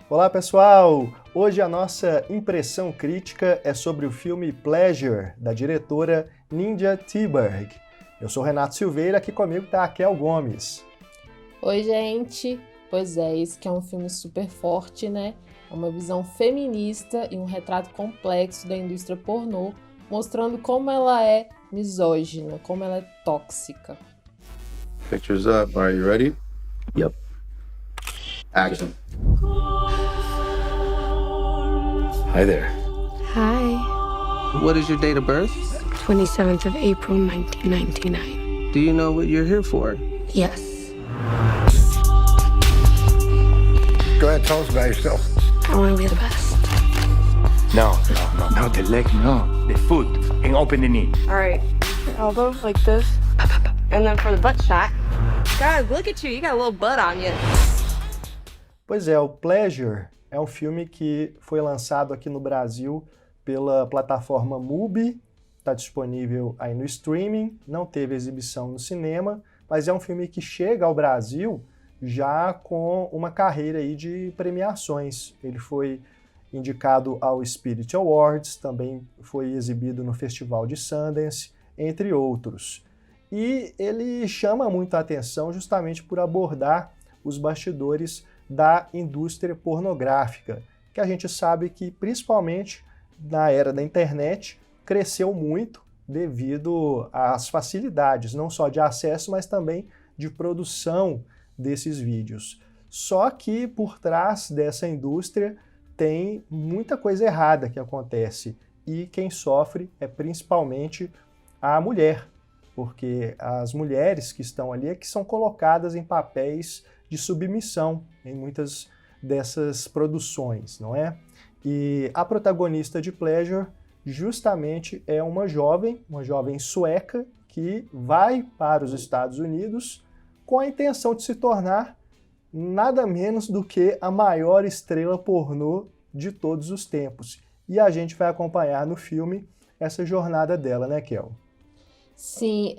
Olá pessoal! Hoje a nossa impressão crítica é sobre o filme Pleasure, da diretora Ninja Thyberg. Eu sou Renato Silveira, aqui comigo está a Kel Gomes. Oi, gente! Pois é, esse que é um filme super forte, né? É uma visão feminista e um retrato complexo da indústria pornô, mostrando como ela é misógina, como ela é tóxica. Pictures up. Are you ready? Yep. Action. Hi there. Hi. What is your date of birth? 27th of April, 1999. Do you know what you're here for? Yes. Go ahead, tell us about yourself. I want to be the best. No, the leg, no. The foot, and open the knee. All right, your elbow like this, and then for the butt shot. God, look at you, you got a little butt on you. Pois é, o Pleasure é um filme que foi lançado aqui no Brasil pela plataforma Mubi, está disponível aí no streaming, não teve exibição no cinema, mas é um filme que chega ao Brasil já com uma carreira aí de premiações. Ele foi indicado ao Spirit Awards, também foi exibido no Festival de Sundance, entre outros. E ele chama muito a atenção justamente por abordar os bastidores da indústria pornográfica, que a gente sabe que, principalmente na era da internet, cresceu muito devido às facilidades, não só de acesso, mas também de produção desses vídeos. Só que por trás dessa indústria tem muita coisa errada que acontece, e quem sofre é principalmente a mulher, porque as mulheres que estão ali é que são colocadas em papéis de submissão em muitas dessas produções, não é? E a protagonista de Pleasure justamente é uma jovem sueca que vai para os Estados Unidos com a intenção de se tornar nada menos do que a maior estrela pornô de todos os tempos. E a gente vai acompanhar no filme essa jornada dela, né, Kel? Sim,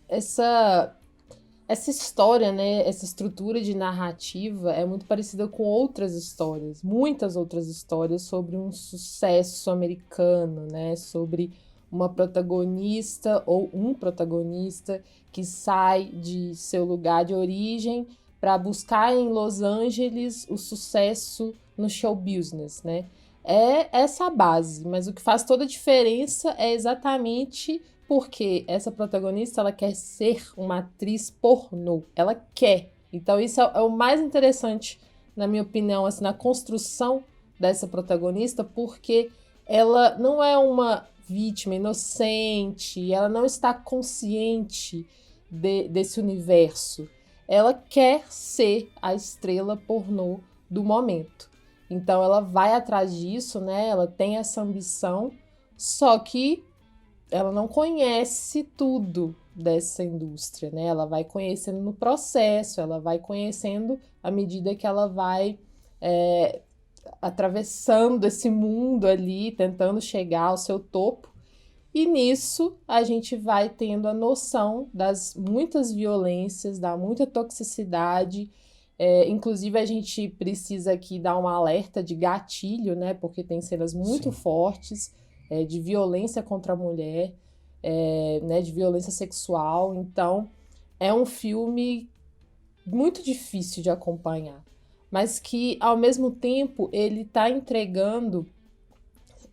essa história, né, essa estrutura de narrativa é muito parecida com outras histórias, muitas outras histórias sobre um sucesso americano, né, sobre uma protagonista ou um protagonista que sai de seu lugar de origem para buscar em Los Angeles o sucesso no show business, né? É essa a base, mas o que faz toda a diferença é exatamente porque essa protagonista, ela quer ser uma atriz pornô, ela quer. Então isso é o mais interessante, na minha opinião, assim, na construção dessa protagonista, porque ela não é uma vítima inocente, ela não está consciente desse universo. Ela quer ser a estrela pornô do momento. Então ela vai atrás disso, né? Ela tem essa ambição, só que ela não conhece tudo dessa indústria, né? Ela vai conhecendo no processo, ela vai conhecendo à medida que ela vai atravessando esse mundo ali, tentando chegar ao seu topo. E nisso a gente vai tendo a noção das muitas violências, da muita toxicidade. Inclusive a gente precisa aqui dar um alerta de gatilho, né? Porque tem cenas muito fortes, de violência contra a mulher, né, de violência sexual. Então, é um filme muito difícil de acompanhar, mas que, ao mesmo tempo, ele está entregando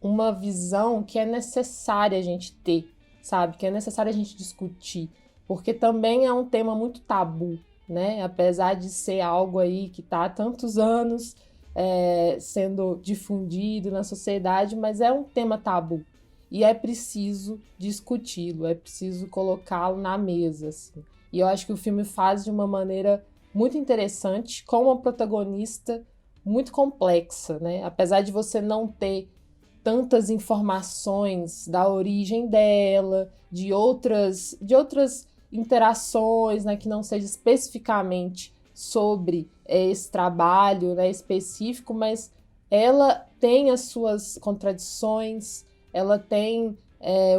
uma visão que é necessária a gente ter, sabe? Que é necessária a gente discutir, porque também é um tema muito tabu, né? Apesar de ser algo aí que está há tantos anos sendo difundido na sociedade, mas é um tema tabu e é preciso discuti-lo, é preciso colocá-lo na mesa, assim. E eu acho que o filme faz de uma maneira muito interessante, com uma protagonista muito complexa, né? Apesar de você não ter tantas informações da origem dela, de outras interações, né, que não seja especificamente sobre esse trabalho, né, específico, mas ela tem as suas contradições, ela tem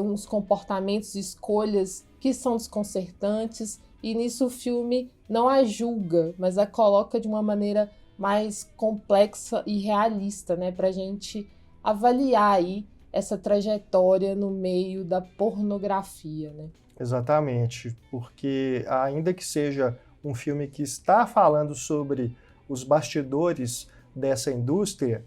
uns comportamentos e escolhas que são desconcertantes, e nisso o filme não a julga, mas a coloca de uma maneira mais complexa e realista, né, para a gente avaliar aí essa trajetória no meio da pornografia, né? Exatamente, porque ainda que seja um filme que está falando sobre os bastidores dessa indústria,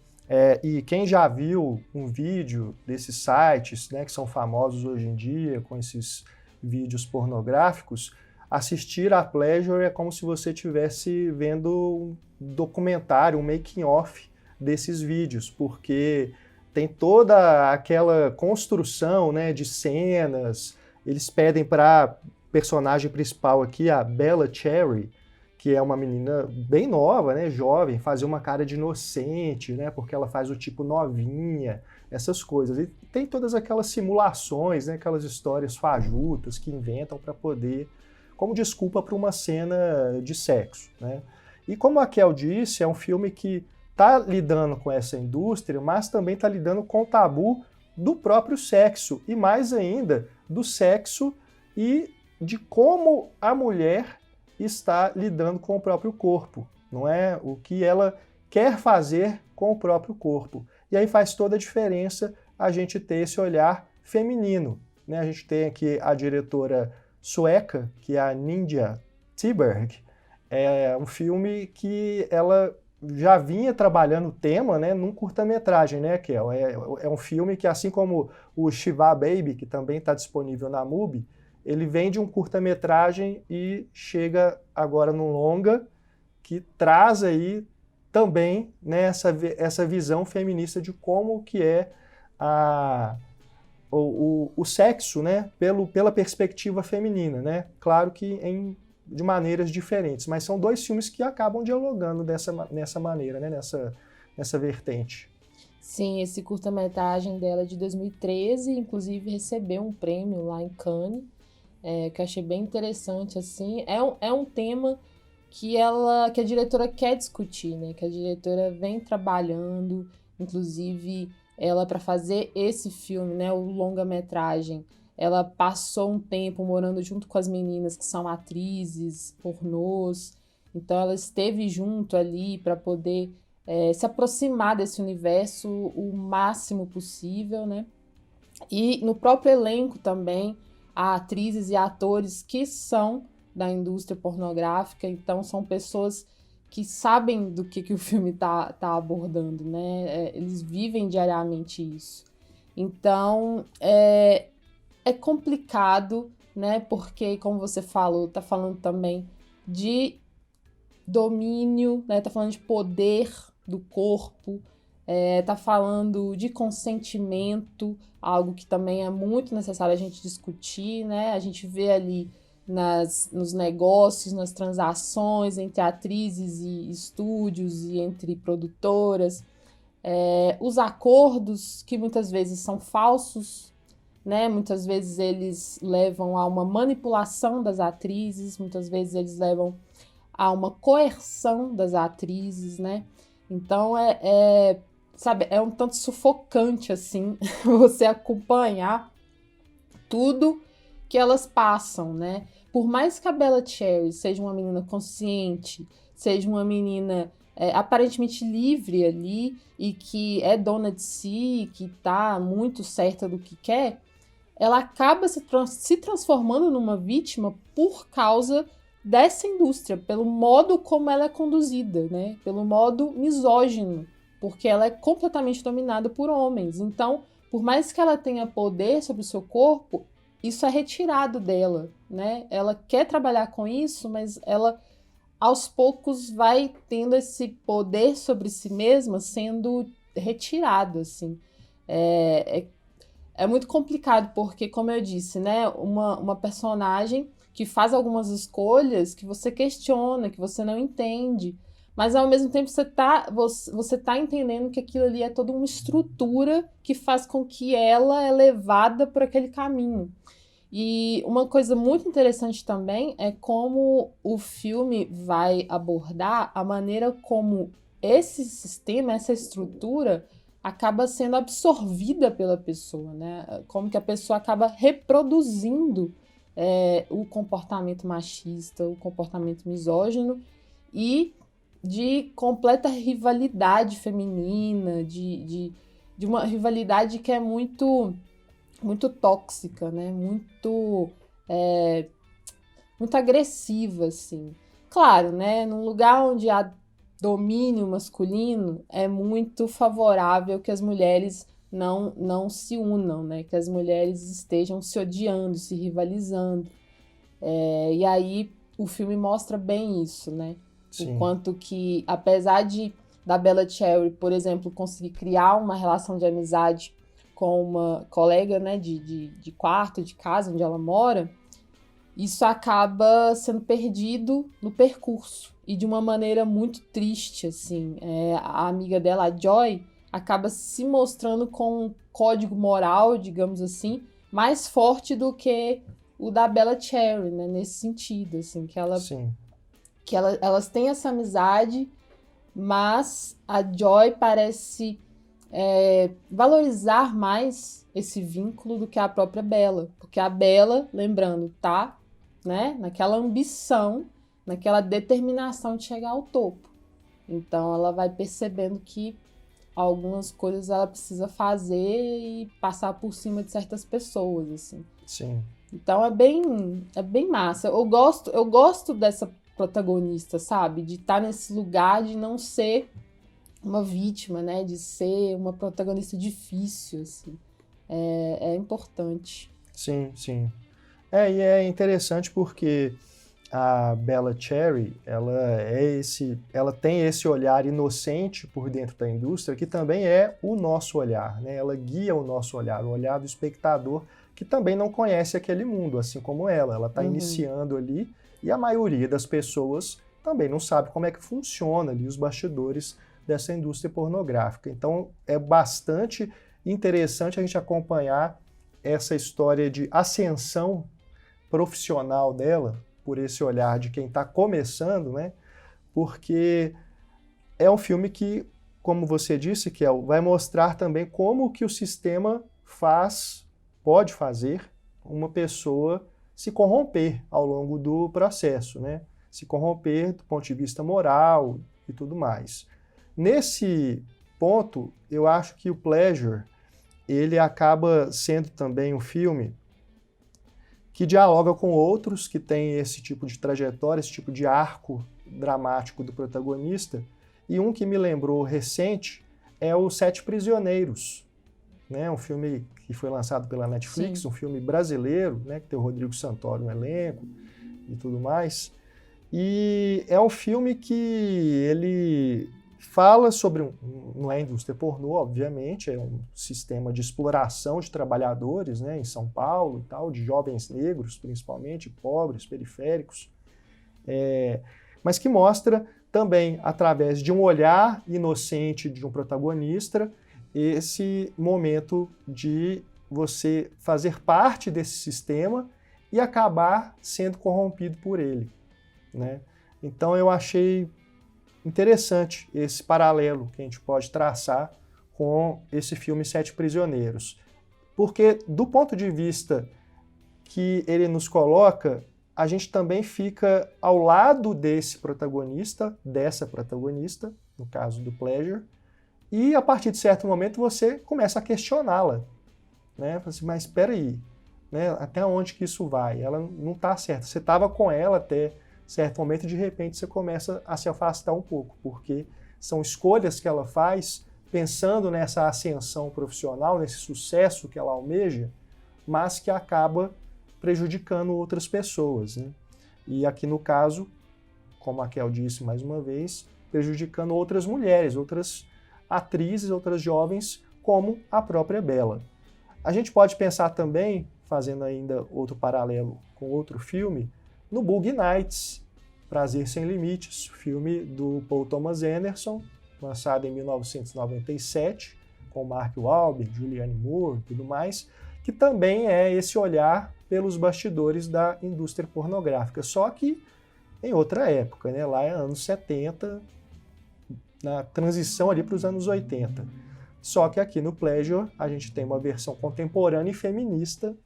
e quem já viu um vídeo desses sites, né, que são famosos hoje em dia, com esses vídeos pornográficos, assistir a Pleasure é como se você estivesse vendo um documentário, um making-of desses vídeos, porque tem toda aquela construção, né, de cenas. Eles pedem para a personagem principal aqui, a Bella Cherry, que é uma menina bem nova, né, jovem, fazer uma cara de inocente, né, porque ela faz o tipo novinha, essas coisas. E tem todas aquelas simulações, né, aquelas histórias fajutas que inventam para poder, como desculpa para uma cena de sexo, né. E como a Kel disse, é um filme que está lidando com essa indústria, mas também está lidando com o tabu do próprio sexo, e mais ainda, do sexo e de como a mulher está lidando com o próprio corpo, não é? O que ela quer fazer com o próprio corpo. E aí faz toda a diferença a gente ter esse olhar feminino, né? A gente tem aqui a diretora sueca, que é a Ninja Thyberg. É um filme que ela já vinha trabalhando o tema, né, num curta-metragem, né, Kel? É um filme que, assim como o Shiva Baby, que também está disponível na MUBI, ele vem de um curta-metragem e chega agora num longa, que traz aí também, né, essa visão feminista de como que é o sexo, né, pela perspectiva feminina, né? Claro que de maneiras diferentes, mas são dois filmes que acabam dialogando nessa maneira, né? nessa vertente. Sim, esse curta-metragem dela é de 2013, inclusive recebeu um prêmio lá em Cannes, que eu achei bem interessante, assim. É um tema que a diretora quer discutir, né? Que a diretora vem trabalhando, inclusive ela, para fazer esse filme, né, o longa-metragem, ela passou um tempo morando junto com as meninas que são atrizes, pornôs. Então ela esteve junto ali para poder se aproximar desse universo o máximo possível, né? E no próprio elenco também há atrizes e atores que são da indústria pornográfica, então são pessoas que sabem do que o filme tá abordando, né? Eles vivem diariamente isso. Então, é complicado, né? Porque, como você falou, tá falando também de domínio, né? Tá falando de poder do corpo, tá falando de consentimento, algo que também é muito necessário a gente discutir, né? A gente vê ali nos negócios, nas transações entre atrizes e estúdios e entre produtoras, os acordos que muitas vezes são falsos, né? Muitas vezes eles levam a uma manipulação das atrizes, muitas vezes eles levam a uma coerção das atrizes, né? Então sabe, é um tanto sufocante, assim, você acompanhar tudo que elas passam, né? Por mais que a Bella Cherry seja uma menina consciente, seja uma menina aparentemente livre ali e que é dona de si, que tá muito certa do que quer, ela acaba se transformando numa vítima por causa dessa indústria, pelo modo como ela é conduzida, né? Pelo modo misógino, porque ela é completamente dominada por homens. Então, por mais que ela tenha poder sobre o seu corpo, isso é retirado dela, né? Ela quer trabalhar com isso, mas ela, aos poucos, vai tendo esse poder sobre si mesma sendo retirado, assim. É muito complicado, porque, como eu disse, né? Uma personagem que faz algumas escolhas que você questiona, que você não entende, mas ao mesmo tempo você tá entendendo que aquilo ali é toda uma estrutura que faz com que ela é levada por aquele caminho. E uma coisa muito interessante também é como o filme vai abordar a maneira como esse sistema, essa estrutura, acaba sendo absorvida pela pessoa, né? Como que a pessoa acaba reproduzindo o comportamento machista, o comportamento misógino, e de completa rivalidade feminina, de uma rivalidade que é muito, muito tóxica, né? Muito agressiva, assim. Claro, né? Num lugar onde há domínio masculino, é muito favorável que as mulheres não se unam, né? Que as mulheres estejam se odiando, se rivalizando. E aí o filme mostra bem isso, né? Sim. O quanto que, apesar da Bella Cherry, por exemplo, conseguir criar uma relação de amizade com uma colega, né, de quarto, de casa, onde ela mora, isso acaba sendo perdido no percurso. E de uma maneira muito triste, assim. A amiga dela, a Joy, acaba se mostrando com um código moral, digamos assim, mais forte do que o da Bella Cherry, né? Nesse sentido, assim, Sim. Elas têm essa amizade, mas a Joy parece valorizar mais esse vínculo do que a própria Bella. Porque a Bella, lembrando, tá, né, naquela ambição, naquela determinação de chegar ao topo. Então ela vai percebendo que algumas coisas ela precisa fazer e passar por cima de certas pessoas, assim. Sim. Então é bem massa. Eu gosto dessa protagonista, sabe? De estar nesse lugar de não ser uma vítima, né? De ser uma protagonista difícil, assim. É importante. Sim, sim. E é interessante porque a Bella Cherry, ela tem esse olhar inocente por dentro da indústria, que também é o nosso olhar, né? Ela guia o nosso olhar, o olhar do espectador, que também não conhece aquele mundo, assim como ela. Ela está iniciando ali, e a maioria das pessoas também não sabe como é que funciona ali os bastidores dessa indústria pornográfica. Então é bastante interessante a gente acompanhar essa história de ascensão profissional dela, por esse olhar de quem está começando, né? Porque é um filme que, como você disse, Kel, vai mostrar também como que o sistema pode fazer uma pessoa se corromper ao longo do processo, né? Se corromper do ponto de vista moral e tudo mais. Nesse ponto, eu acho que o Pleasure, ele acaba sendo também um filme que dialoga com outros que têm esse tipo de trajetória, esse tipo de arco dramático do protagonista, e um que me lembrou recente é o Sete Prisioneiros, né? Um filme que foi lançado pela Netflix, Sim. Um filme brasileiro, né? Que tem o Rodrigo Santoro no elenco e tudo mais. E é um filme que ele fala sobre, não é indústria pornô, obviamente, é um sistema de exploração de trabalhadores, né, em São Paulo e tal, de jovens negros, principalmente, pobres, periféricos, mas que mostra também, através de um olhar inocente de um protagonista, esse momento de você fazer parte desse sistema e acabar sendo corrompido por ele, né? Então eu achei interessante esse paralelo que a gente pode traçar com esse filme Sete Prisioneiros. Porque, do ponto de vista que ele nos coloca, a gente também fica ao lado desse protagonista, dessa protagonista, no caso do Pleasure, e a partir de certo momento você começa a questioná-la, né? Assim, mas espera aí, né? Até onde que isso vai? Ela não está certa. Você estava com ela até certo momento, de repente você começa a se afastar um pouco, porque são escolhas que ela faz pensando nessa ascensão profissional, nesse sucesso que ela almeja, mas que acaba prejudicando outras pessoas, né? E aqui no caso, como a Kel disse mais uma vez, prejudicando outras mulheres, outras atrizes, outras jovens, como a própria Bella. A gente pode pensar também, fazendo ainda outro paralelo com outro filme, no Boogie Nights, Prazer Sem Limites, filme do Paul Thomas Anderson, lançado em 1997, com Mark Wahlberg, Julianne Moore e tudo mais, que também é esse olhar pelos bastidores da indústria pornográfica, só que em outra época, né? Lá é anos 70, na transição ali para os anos 80. Só que aqui no Pleasure a gente tem uma versão contemporânea e feminista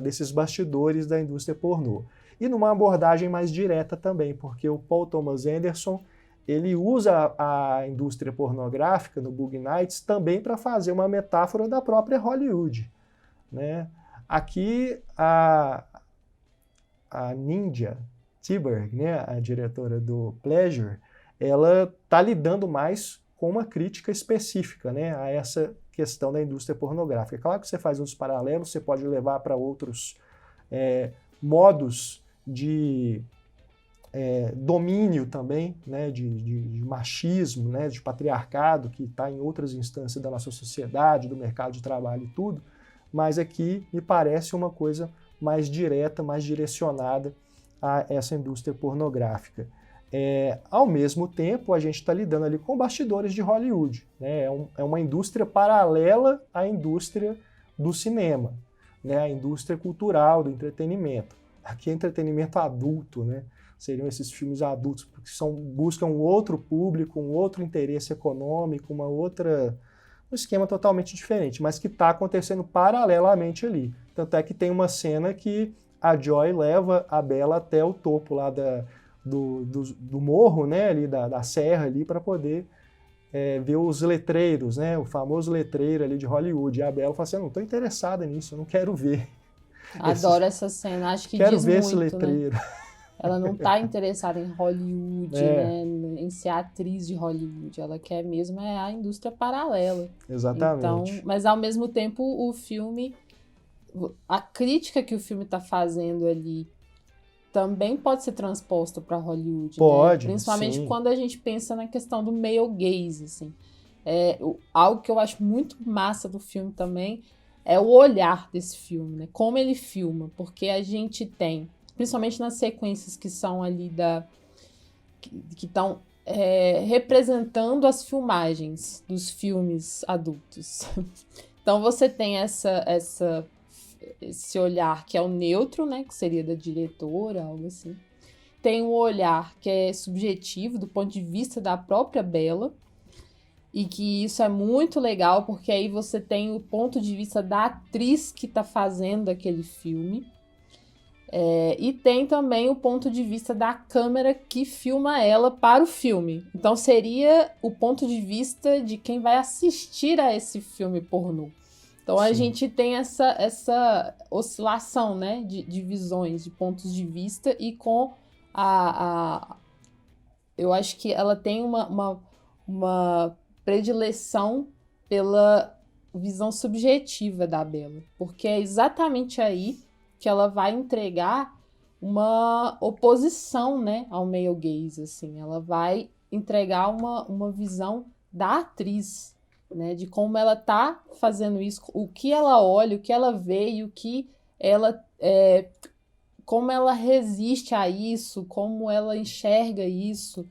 desses bastidores da indústria pornô. E numa abordagem mais direta também, porque o Paul Thomas Anderson, ele usa a indústria pornográfica no Boogie Nights também para fazer uma metáfora da própria Hollywood, né? Aqui a Ninja Seberg, né, a diretora do Pleasure, ela está lidando mais com uma crítica específica, né, a essa questão da indústria pornográfica. Claro que você faz uns paralelos, você pode levar para outros modos de domínio também, né, de machismo, né, de patriarcado, que está em outras instâncias da nossa sociedade, do mercado de trabalho e tudo, mas aqui me parece uma coisa mais direta, mais direcionada a essa indústria pornográfica. Ao mesmo tempo, a gente está lidando ali com bastidores de Hollywood, né? É uma indústria paralela à indústria do cinema, né? A indústria cultural, do entretenimento. Aqui é entretenimento adulto, né? Seriam esses filmes adultos, porque buscam um outro público, um outro interesse econômico, um esquema totalmente diferente, mas que está acontecendo paralelamente ali. Tanto é que tem uma cena que a Joy leva a Bella até o topo lá do morro, né, ali da serra ali, para poder ver os letreiros, né, o famoso letreiro ali de Hollywood. E a Bella fala assim, eu não estou interessada nisso, eu não quero ver. Adoro essa cena, acho que quero diz ver muito, esse letreiro. Né? Ela não está interessada em Hollywood, né, em ser atriz de Hollywood, ela quer mesmo a indústria paralela. Exatamente. Então, mas ao mesmo tempo o filme, a crítica que o filme está fazendo ali também pode ser transposta para Hollywood. Pode, né? Principalmente sim. quando a gente pensa na questão do male gaze, assim. Algo que eu acho muito massa do filme também é o olhar desse filme, né? Como ele filma, porque a gente tem, principalmente nas sequências que são ali que estão representando as filmagens dos filmes adultos. Então você tem esse olhar que é o neutro, né, que seria da diretora, algo assim. Tem um olhar que é subjetivo, do ponto de vista da própria Bella, e que isso é muito legal, porque aí você tem o ponto de vista da atriz que está fazendo aquele filme, e tem também o ponto de vista da câmera que filma ela para o filme. Então seria o ponto de vista de quem vai assistir a esse filme pornô. Então a gente tem essa oscilação, né, de visões, de pontos de vista, e com eu acho que ela tem uma predileção pela visão subjetiva da Bella, porque é exatamente aí que ela vai entregar uma oposição, né, ao male gaze, assim. Ela vai entregar uma visão da atriz, né, de como ela tá fazendo isso, o que ela olha, o que ela vê e o que ela como ela resiste a isso, como ela enxerga isso.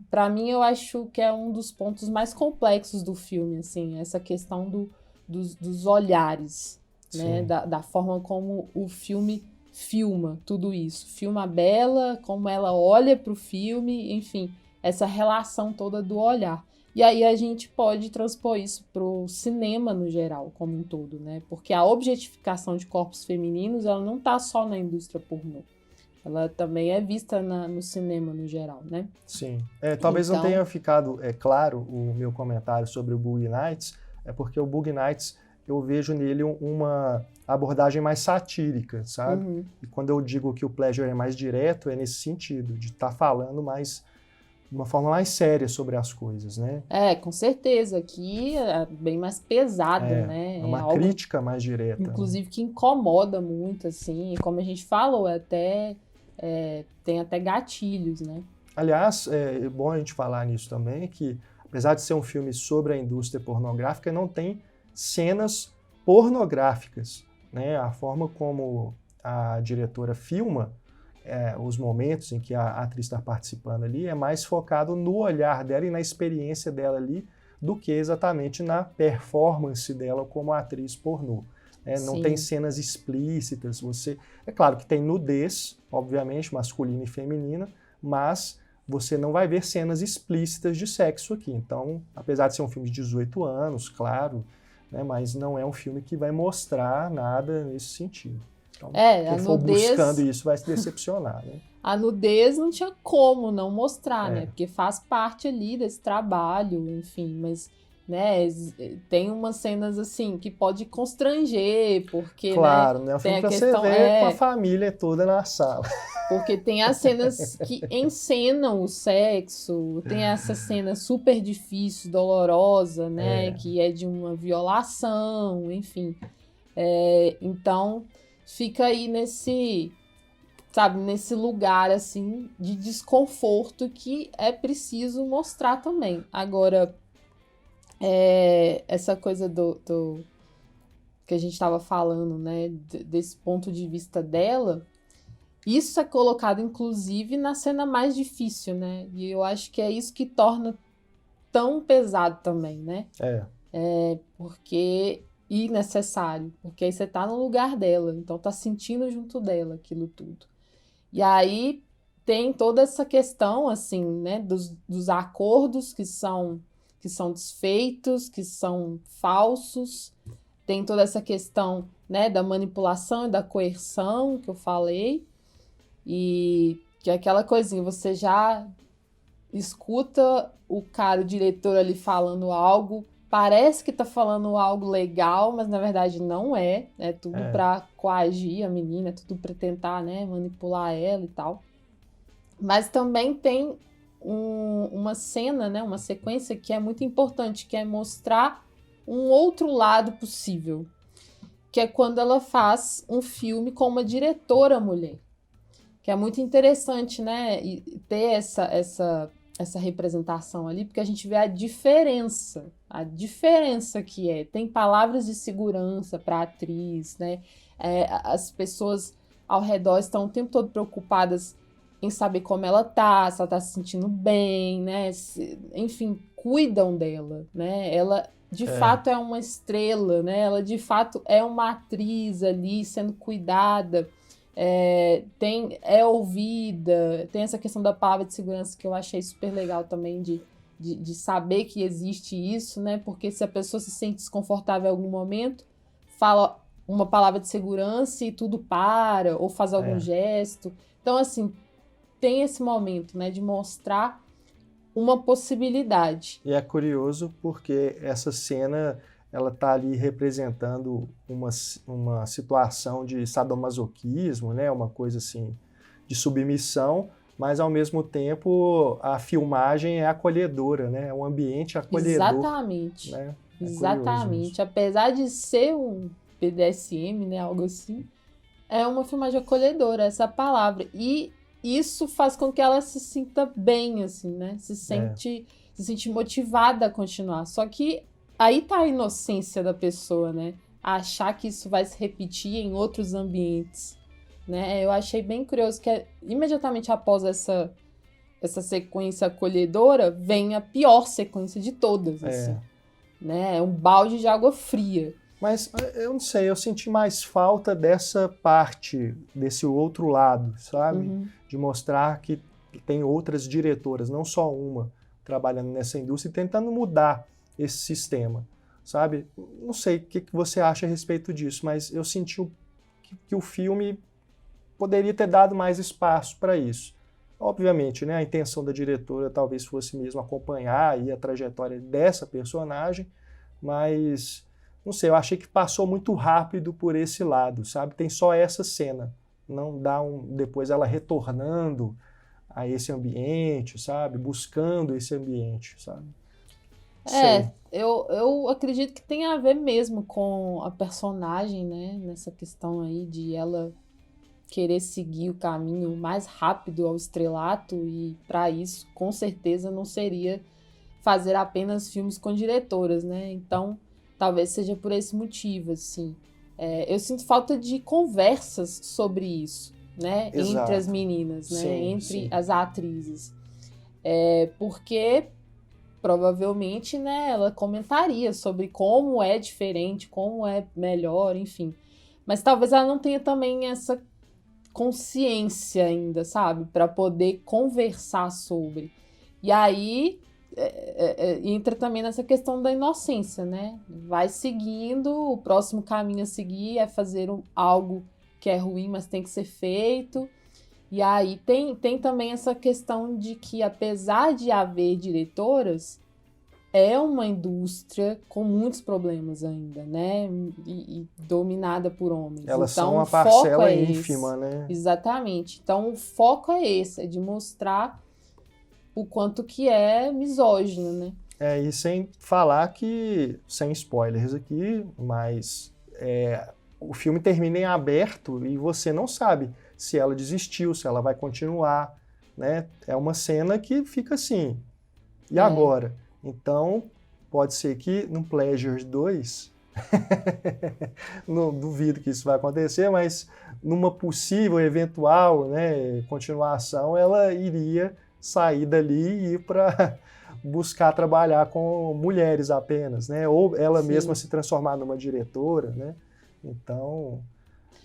Para mim, eu acho que é um dos pontos mais complexos do filme, assim, essa questão dos olhares, né, da forma como o filme filma tudo isso, filma a Bella, como ela olha para o filme, enfim, essa relação toda do olhar. E aí a gente pode transpor isso para o cinema no geral, como um todo, né? Porque a objetificação de corpos femininos, ela não está só na indústria pornô. Ela também é vista no cinema no geral, né? Sim. Talvez não tenha ficado claro o meu comentário sobre o Boogie Nights, porque o Boogie Nights, eu vejo nele uma abordagem mais satírica, sabe? Uhum. E quando eu digo que o Pleasure é mais direto, é nesse sentido, de estar falando de uma forma mais séria sobre as coisas, né? Com certeza. Aqui é bem mais pesado, né? É uma algo, crítica mais direta. inclusive, que incomoda muito, assim. E como a gente falou, tem até gatilhos, né? Aliás, é bom a gente falar nisso também, que apesar de ser um filme sobre a indústria pornográfica, não tem cenas pornográficas, né? A forma como a diretora filma os momentos em que a atriz está participando ali é mais focado no olhar dela e na experiência dela ali do que exatamente na performance dela como atriz pornô. Não tem cenas explícitas. É claro que tem nudez, obviamente, masculina e feminina, mas você não vai ver cenas explícitas de sexo aqui. Então, apesar de ser um filme de 18 anos, claro, né, mas não é um filme que vai mostrar nada nesse sentido. Então, quem for buscando isso vai se decepcionar, né? a nudez não tinha como não mostrar, né? Porque faz parte ali desse trabalho, enfim, mas, né, tem umas cenas, assim, que pode constranger, porque, Claro, né, né? O tem filme a pra questão... você ver com a família toda na sala. Porque tem as cenas que encenam o sexo, tem essa cena super difícil, dolorosa, né? Que é de uma violação, enfim. Então, fica aí nesse lugar, assim, de desconforto que é preciso mostrar também. Agora, essa coisa do que a gente estava falando, né? Desse ponto de vista dela... Isso é colocado, inclusive, na cena mais difícil, né? E eu acho que é isso que torna tão pesado também, né? Porque... E necessário. Porque aí você tá no lugar dela. Então tá sentindo junto dela aquilo tudo. E aí tem toda essa questão, assim, né? Dos acordos que são desfeitos, que são falsos. Tem toda essa questão, né? Da manipulação e da coerção que eu falei. E que é aquela coisinha, você já escuta o cara, o diretor ali falando algo, parece que tá falando algo legal, mas na verdade não é. É tudo pra coagir a menina, é tudo pra tentar, né, manipular ela e tal. Mas também tem uma cena, né, uma sequência que é muito importante, que é mostrar um outro lado possível. Que é quando ela faz um filme com uma diretora mulher. Que é muito interessante, né, ter essa representação ali, porque a gente vê a diferença que é. Tem palavras de segurança para a atriz, né, as pessoas ao redor estão o tempo todo preocupadas em saber como ela tá, se ela tá se sentindo bem, né, enfim, cuidam dela, né, ela de fato é uma estrela, né, ela de fato é uma atriz ali sendo cuidada. É ouvida, tem essa questão da palavra de segurança que eu achei super legal também de saber que existe isso, né? Porque se a pessoa se sente desconfortável em algum momento, fala uma palavra de segurança e tudo para, ou faz algum gesto. Então, assim, tem esse momento, né, de mostrar uma possibilidade. E é curioso porque essa cena... ela está ali representando uma situação de sadomasoquismo, né? Uma coisa assim, de submissão, mas ao mesmo tempo a filmagem é acolhedora, né? É um ambiente acolhedor. Exatamente. Né? Exatamente. Apesar de ser um BDSM, né? Algo assim, é uma filmagem acolhedora, essa palavra. E isso faz com que ela se sinta bem, assim, né? Se sente motivada a continuar. Só que aí tá a inocência da pessoa, né? Achar que isso vai se repetir em outros ambientes, né? Eu achei bem curioso que imediatamente após essa sequência acolhedora, vem a pior sequência de todas, assim, né? É um balde de água fria. Mas eu não sei, eu senti mais falta dessa parte, desse outro lado, sabe? De mostrar que tem outras diretoras, não só uma, trabalhando nessa indústria e tentando mudar esse sistema, sabe? Não sei o que você acha a respeito disso, mas eu senti que o filme poderia ter dado mais espaço para isso. Obviamente, né, a intenção da diretora talvez fosse mesmo acompanhar aí a trajetória dessa personagem, mas, não sei, eu achei que passou muito rápido por esse lado, sabe? Tem só essa cena, não dá depois ela retornando a esse ambiente, sabe? Buscando esse ambiente, sabe? Eu acredito que tem a ver mesmo com a personagem, né? Nessa questão aí de ela querer seguir o caminho mais rápido ao estrelato e para isso, com certeza, não seria fazer apenas filmes com diretoras, né? Então, talvez seja por esse motivo, assim. Eu sinto falta de conversas sobre isso, né? Exato. Entre as meninas, né? Sim, entre as atrizes. Porque... provavelmente, né, ela comentaria sobre como é diferente, como é melhor, enfim. Mas talvez ela não tenha também essa consciência ainda, sabe? Para poder conversar sobre. E aí entra também nessa questão da inocência, né? Vai seguindo, o próximo caminho a seguir é fazer algo que é ruim, mas tem que ser feito. E aí tem também essa questão de que, apesar de haver diretoras, é uma indústria com muitos problemas ainda, né? E dominada por homens. Elas então, são uma o foco parcela é ínfima, esse. né? Exatamente. Então, o foco é esse, é de mostrar o quanto que é misógino, né? E sem falar que, sem spoilers aqui, mas o filme termina em aberto e você não sabe se ela desistiu, se ela vai continuar, né? É uma cena que fica assim, e agora? Então, pode ser que no Pleasure 2, não duvido que isso vai acontecer, mas numa possível, eventual, né, continuação, ela iria sair dali e ir para buscar trabalhar com mulheres apenas, né? Ou ela Sim. mesma se transformar numa diretora, né? Então,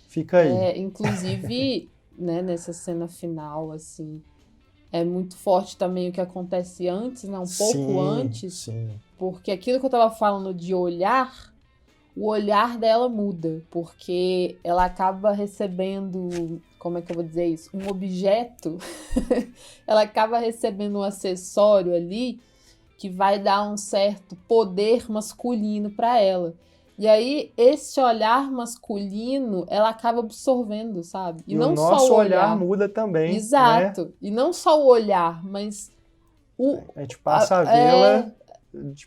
fica aí. Inclusive, né, nessa cena final, assim, é muito forte também o que acontece antes, né? Um pouco antes, Sim. porque aquilo que eu tava falando de olhar, o olhar dela muda, porque ela acaba recebendo, como é que eu vou dizer isso? Um objeto, ela acaba recebendo um acessório ali que vai dar um certo poder masculino para ela. E aí, esse olhar masculino, ela acaba absorvendo, sabe? E não o nosso só o olhar muda também, Exato. né? E não só o olhar, mas a gente passa a vê-la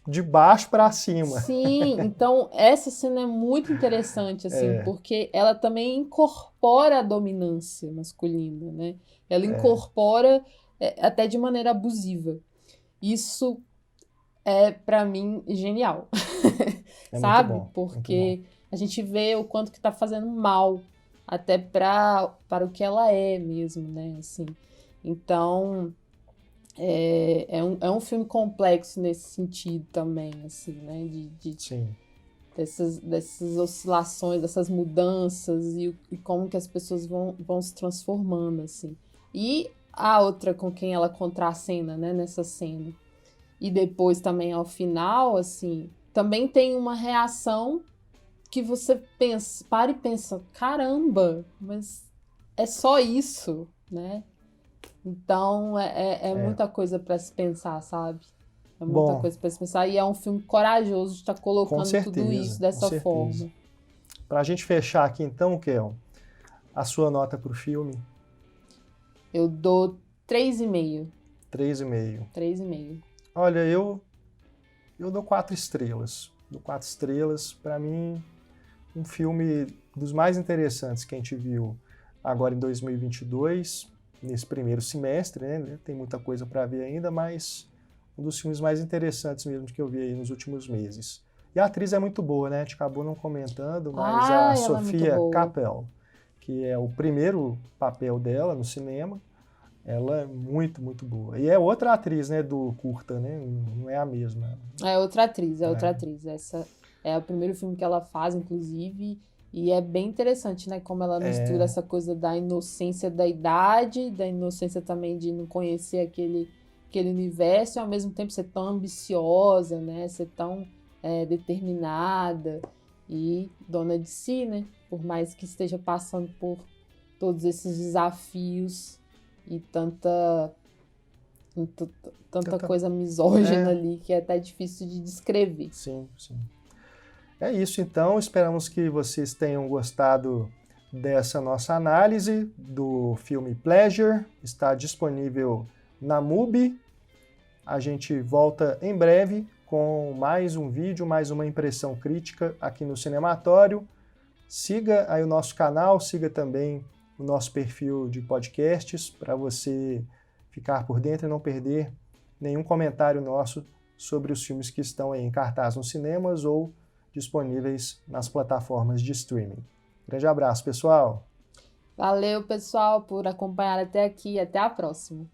de baixo para cima. Sim, então essa cena é muito interessante, assim, porque ela também incorpora a dominância masculina, né? Ela incorpora até de maneira abusiva. Isso é, para mim, genial. Sabe? Muito bom, porque a gente vê o quanto que tá fazendo mal até para o que ela é mesmo, né? Assim, então, é um filme complexo nesse sentido também, assim, né? Sim. Dessas oscilações, dessas mudanças e como que as pessoas vão se transformando, assim. E a outra com quem ela contracena, né? Nessa cena. E depois também ao final, assim, também tem uma reação que você para e pensa, caramba, mas é só isso, né? Então é muita coisa para se pensar, sabe? É muita coisa para se pensar e é um filme corajoso de estar colocando tudo isso dessa forma. Para a gente fechar aqui então, Kel, a sua nota para o filme? Eu dou 3,5. 3,5. 3,5. Olha, eu dou 4 estrelas. Dou 4 estrelas. Para mim, um filme dos mais interessantes que a gente viu agora em 2022, nesse primeiro semestre, né? Tem muita coisa para ver ainda, mas um dos filmes mais interessantes mesmo que eu vi aí nos últimos meses. E a atriz é muito boa, né? A gente acabou não comentando, mas a Sofia Kappel, que é o primeiro papel dela no cinema, ela é muito, muito boa. E é outra atriz, né, do curta, né? Não é a mesma. É outra atriz, outra atriz. Essa é o primeiro filme que ela faz, inclusive, e é bem interessante, né? Como ela mistura essa coisa da inocência da idade, da inocência também de não conhecer aquele universo, e ao mesmo tempo ser tão ambiciosa, né? Ser tão determinada e dona de si, né? Por mais que esteja passando por todos esses desafios e tanta coisa misógina ali que é até difícil de descrever. Sim, sim. É isso então, esperamos que vocês tenham gostado dessa nossa análise do filme Pleasure, está disponível na MUBI. A gente volta em breve com mais um vídeo, mais uma impressão crítica aqui no Cinematório. Siga aí o nosso canal, siga também o nosso perfil de podcasts para você ficar por dentro e não perder nenhum comentário nosso sobre os filmes que estão aí em cartaz nos cinemas ou disponíveis nas plataformas de streaming. Grande abraço, pessoal! Valeu, pessoal, por acompanhar até aqui. Até a próxima!